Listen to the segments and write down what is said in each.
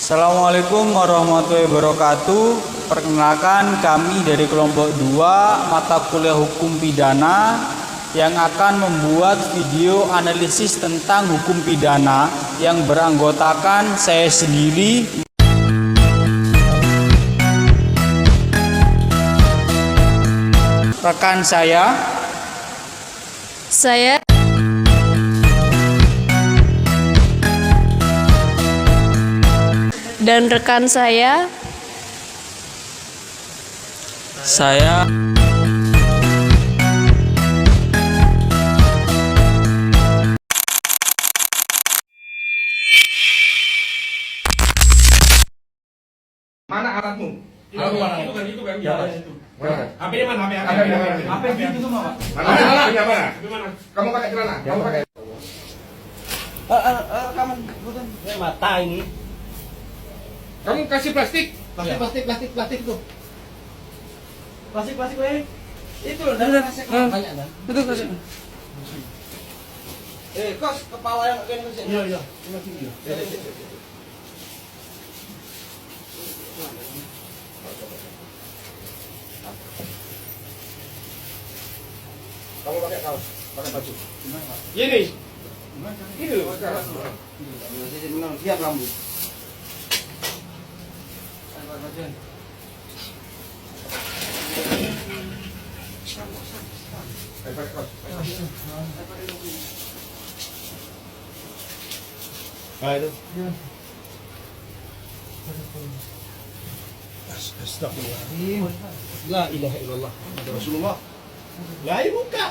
Assalamualaikum warahmatullahi wabarakatuh. Perkenalkan, kami dari kelompok 2 mata kuliah hukum pidana yang akan membuat video analisis tentang hukum pidana yang beranggotakan saya sendiri, rekan saya, dan rekan saya. Mana alatmu? Itu kan di atas itu. HP-nya mana? HP itu tuh, Pak. Mana? Kamu pakai celana? Kamu pakai. Rekaman mata ini. Kamu kasih plastik. Plastik tuh. Plastik weh. Itu banyak kan? Betul kasih. Kos kepala yang kayak gitu. Iya. Ini video. Kamu pakai kaos, pakai baju. Ini. Ini loh. Siap rambut. Pakai kaos. Itu. Astagfirullahaladzim. La ilaha illallah. Muhammad Rasulullah. Lah ini buka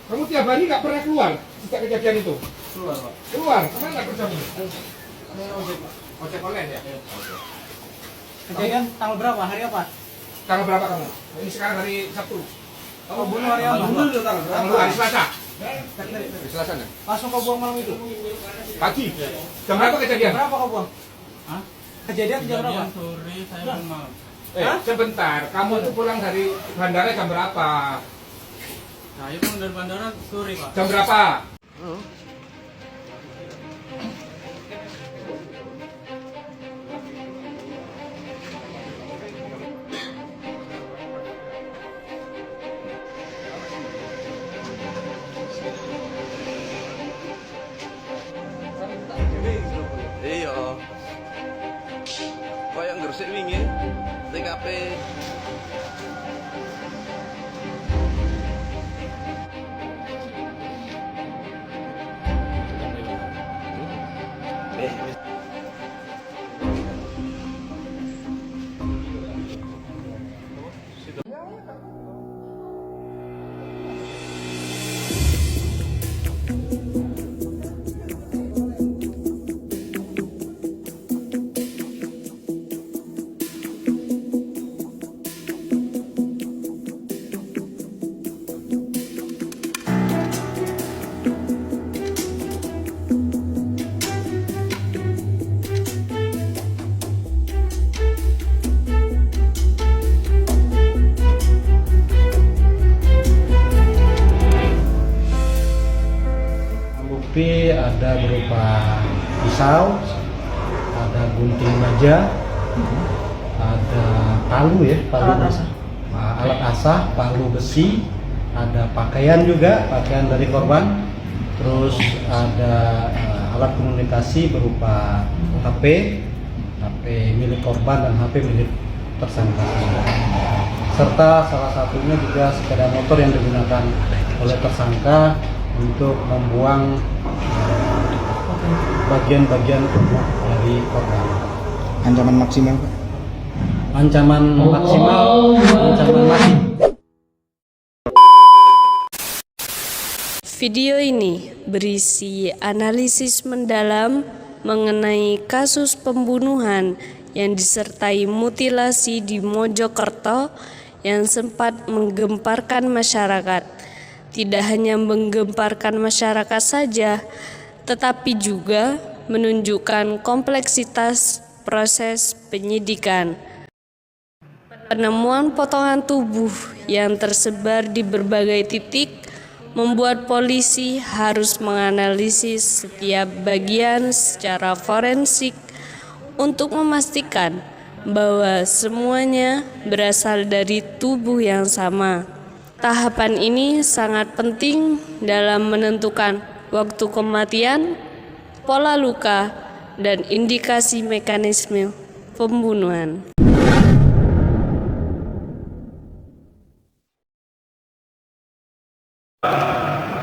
Kamu tiap hari nggak pernah keluar sejak kejadian itu? Keluar, Pak. Keluar? Kemana kerjamu? Ini ojek, Pak. Ojek online ya? Kejadian tanggal berapa? Hari apa? Tanggal berapa kamu? Ini sekarang hari Sabtu. Kamu bunuh hari apa? Bunuh dulu tanggal Tanggal berapa? hari Selasa. Hari Selasa nih. Langsung kau buang malam itu. Pagi. Jam berapa kejadian? Berapa kau buang? Hah? Kejadian jam berapa? Sore saya pulang malam. Sebentar. Kamu tuh pulang dari bandara jam berapa? Saya pulang dari bandara sore, Pak. Jam berapa? Iya. Kayak Gresik wingi TKP. Bukti ada berupa pisau, ada gunting baja, ada palu ya, alat asah, palu besi, ada pakaian juga, pakaian dari korban, terus ada alat komunikasi berupa HP milik korban dan HP milik tersangka, serta salah satunya juga sepeda motor yang digunakan oleh tersangka untuk membuang bagian-bagian tubuh dari korban. Ancaman maksimal, Pak? Ancaman mati. Video ini berisi analisis mendalam mengenai kasus pembunuhan yang disertai mutilasi di Mojokerto yang sempat menggemparkan masyarakat. Tidak hanya menggemparkan masyarakat saja, tetapi juga menunjukkan kompleksitas proses penyidikan. Penemuan potongan tubuh yang tersebar di berbagai titik membuat polisi harus menganalisis setiap bagian secara forensik untuk memastikan bahwa semuanya berasal dari tubuh yang sama. Tahapan ini sangat penting dalam menentukan waktu kematian, pola luka, dan indikasi mekanisme pembunuhan.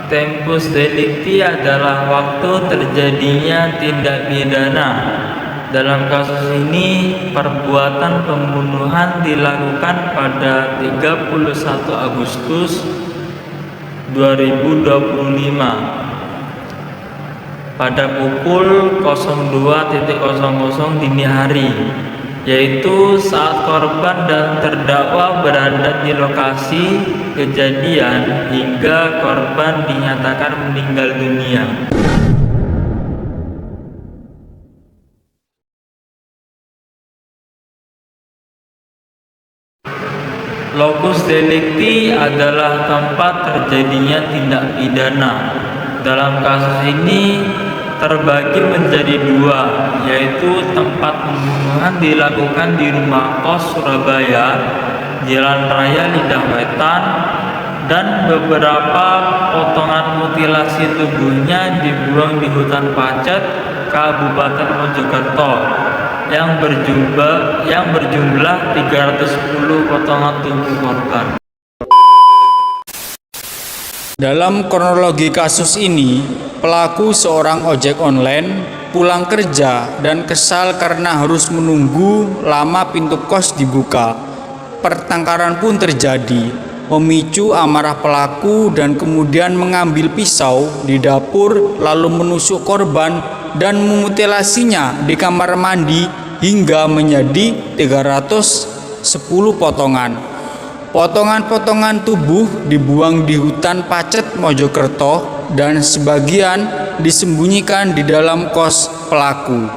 Tempus delicti adalah waktu terjadinya tindak pidana. Dalam kasus ini, perbuatan pembunuhan dilakukan pada 31 Agustus 2025 pada pukul 02.00 dini hari, yaitu saat korban dan terdakwa berada di lokasi kejadian hingga korban dinyatakan meninggal dunia. Locus delicti adalah tempat terjadinya tindak pidana. Dalam kasus ini terbagi menjadi dua, yaitu tempat pembunuhan dilakukan di rumah kos Surabaya, Jalan Raya Lidah Wetan, dan beberapa potongan mutilasi tubuhnya dibuang di hutan Pacet, Kabupaten Mojokerto, yang berjumlah 310 potongan tubuh korban. Dalam kronologi kasus ini, pelaku seorang ojek online pulang kerja dan kesal karena harus menunggu lama pintu kos dibuka. Pertengkaran pun terjadi, memicu amarah pelaku dan kemudian mengambil pisau di dapur lalu menusuk korban dan memutilasinya di kamar mandi hingga menjadi 310 potongan. Potongan-potongan tubuh dibuang di hutan Pacet Mojokerto dan sebagian disembunyikan di dalam kos pelaku.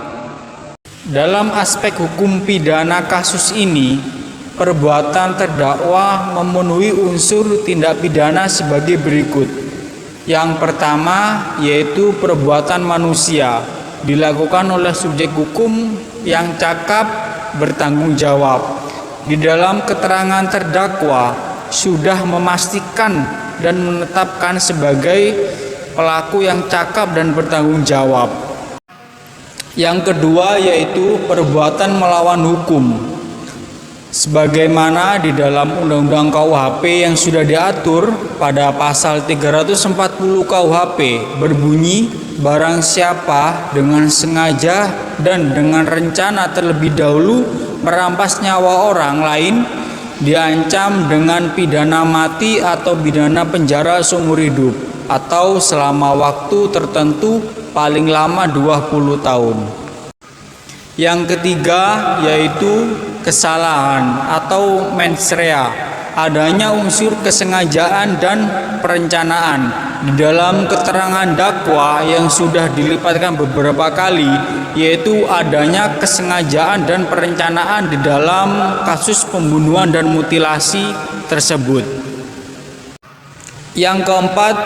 Dalam aspek hukum pidana kasus ini, perbuatan terdakwa memenuhi unsur tindak pidana sebagai berikut. Yang pertama yaitu perbuatan manusia, dilakukan oleh subjek hukum yang cakap bertanggung jawab. Di dalam keterangan terdakwa sudah memastikan dan menetapkan sebagai pelaku yang cakap dan bertanggung jawab. Yang kedua yaitu perbuatan melawan hukum. Sebagaimana di dalam Undang-Undang KUHP yang sudah diatur pada pasal 340 KUHP berbunyi, barang siapa dengan sengaja dan dengan rencana terlebih dahulu merampas nyawa orang lain diancam dengan pidana mati atau pidana penjara seumur hidup atau selama waktu tertentu paling lama 20 tahun. Yang ketiga yaitu kesalahan atau mens rea, adanya unsur kesengajaan dan perencanaan. Di dalam keterangan dakwa yang sudah dilipatkan beberapa kali, yaitu adanya kesengajaan dan perencanaan di dalam kasus pembunuhan dan mutilasi tersebut. Yang keempat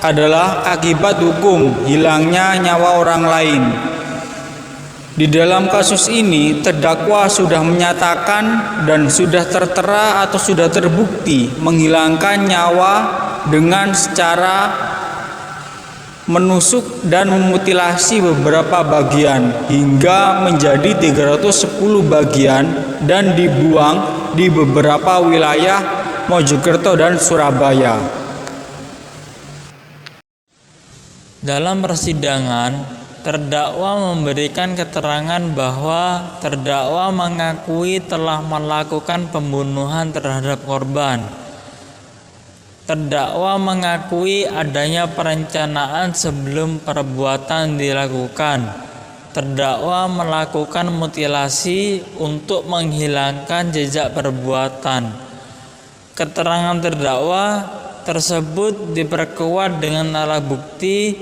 adalah akibat hukum hilangnya nyawa orang lain. Di dalam kasus ini, terdakwa sudah menyatakan dan sudah tertera atau sudah terbukti menghilangkan nyawa dengan secara menusuk dan memutilasi beberapa bagian hingga menjadi 310 bagian dan dibuang di beberapa wilayah Mojokerto dan Surabaya. Dalam persidangan, terdakwa memberikan keterangan bahwa terdakwa mengakui telah melakukan pembunuhan terhadap korban. Terdakwa mengakui adanya perencanaan sebelum perbuatan dilakukan. Terdakwa melakukan mutilasi untuk menghilangkan jejak perbuatan. Keterangan terdakwa tersebut diperkuat dengan alat bukti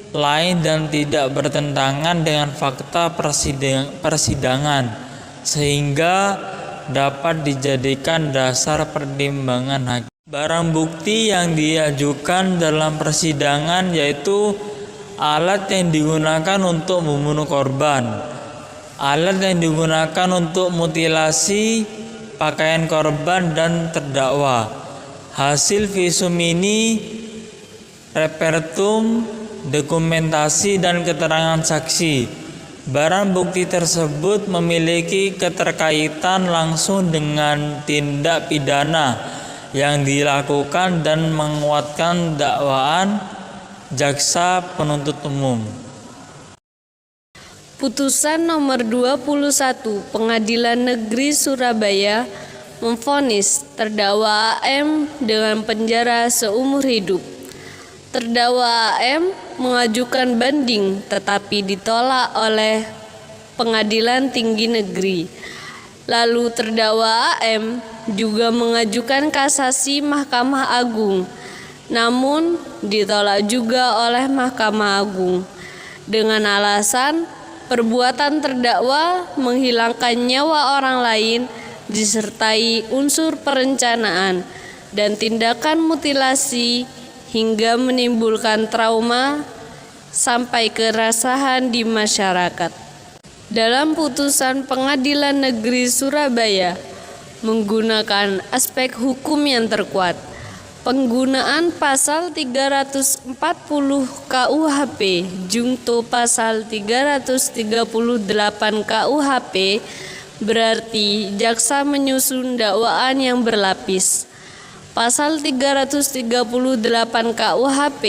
lain dan tidak bertentangan dengan fakta persidangan, sehingga dapat dijadikan dasar pertimbangan hakim. Barang bukti yang diajukan dalam persidangan yaitu alat yang digunakan untuk membunuh korban, alat yang digunakan untuk mutilasi pakaian korban dan terdakwa. Hasil visum ini repertum, dokumentasi, dan keterangan saksi. Barang bukti tersebut memiliki keterkaitan langsung dengan tindak pidana yang dilakukan dan menguatkan dakwaan jaksa penuntut umum. Putusan nomor 21 Pengadilan Negeri Surabaya memvonis terdakwa AM dengan penjara seumur hidup. Terdakwa AM mengajukan banding tetapi ditolak oleh Pengadilan Tinggi Negeri. Lalu terdakwa AM juga mengajukan kasasi Mahkamah Agung, namun ditolak juga oleh Mahkamah Agung dengan alasan perbuatan terdakwa menghilangkan nyawa orang lain disertai unsur perencanaan dan tindakan mutilasi hingga menimbulkan trauma sampai keresahan di masyarakat. Dalam putusan Pengadilan Negeri Surabaya menggunakan aspek hukum yang terkuat, penggunaan pasal 340 KUHP jungto pasal 338 KUHP berarti jaksa menyusun dakwaan yang berlapis. Pasal 338 KUHP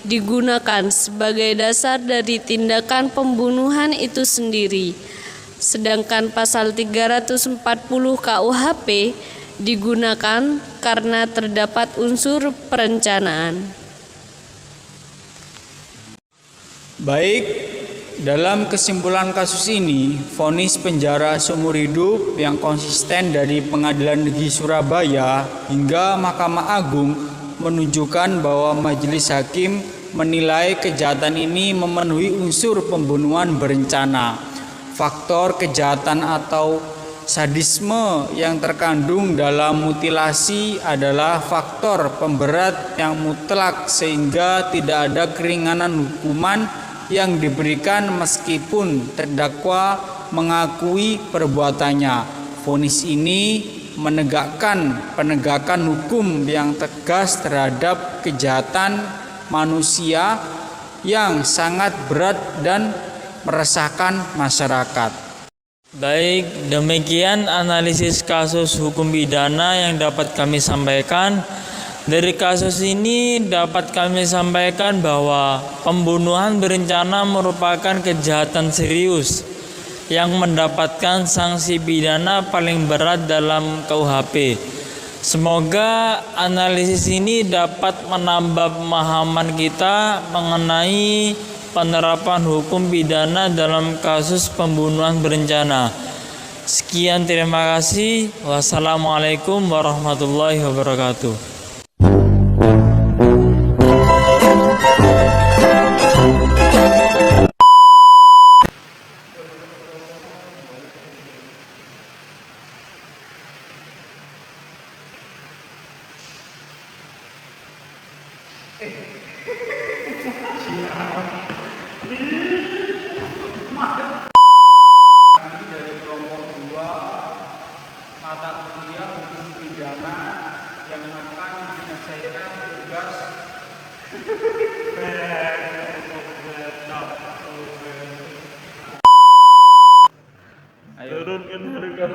digunakan sebagai dasar dari tindakan pembunuhan itu sendiri. Sedangkan pasal 340 KUHP digunakan karena terdapat unsur perencanaan. Baik, dalam kesimpulan kasus ini, vonis penjara seumur hidup yang konsisten dari Pengadilan Negeri Surabaya hingga Mahkamah Agung menunjukkan bahwa majelis hakim menilai kejahatan ini memenuhi unsur pembunuhan berencana. Faktor kejahatan atau sadisme yang terkandung dalam mutilasi adalah faktor pemberat yang mutlak sehingga tidak ada keringanan hukuman yang diberikan meskipun terdakwa mengakui perbuatannya. Vonis ini menegakkan penegakan hukum yang tegas terhadap kejahatan manusia yang sangat berat dan meresahkan masyarakat. Baik, demikian analisis kasus hukum pidana yang dapat kami sampaikan. Dari kasus ini dapat kami sampaikan bahwa pembunuhan berencana merupakan kejahatan serius yang mendapatkan sanksi pidana paling berat dalam KUHP. Semoga analisis ini dapat menambah pemahaman kita mengenai penerapan hukum pidana dalam kasus pembunuhan berencana. Sekian, terima kasih. Wassalamualaikum warahmatullahi wabarakatuh. Dari kelompok 2 mata kuliah hukum pidana yang akan menyelesaikan tugas turunkan harga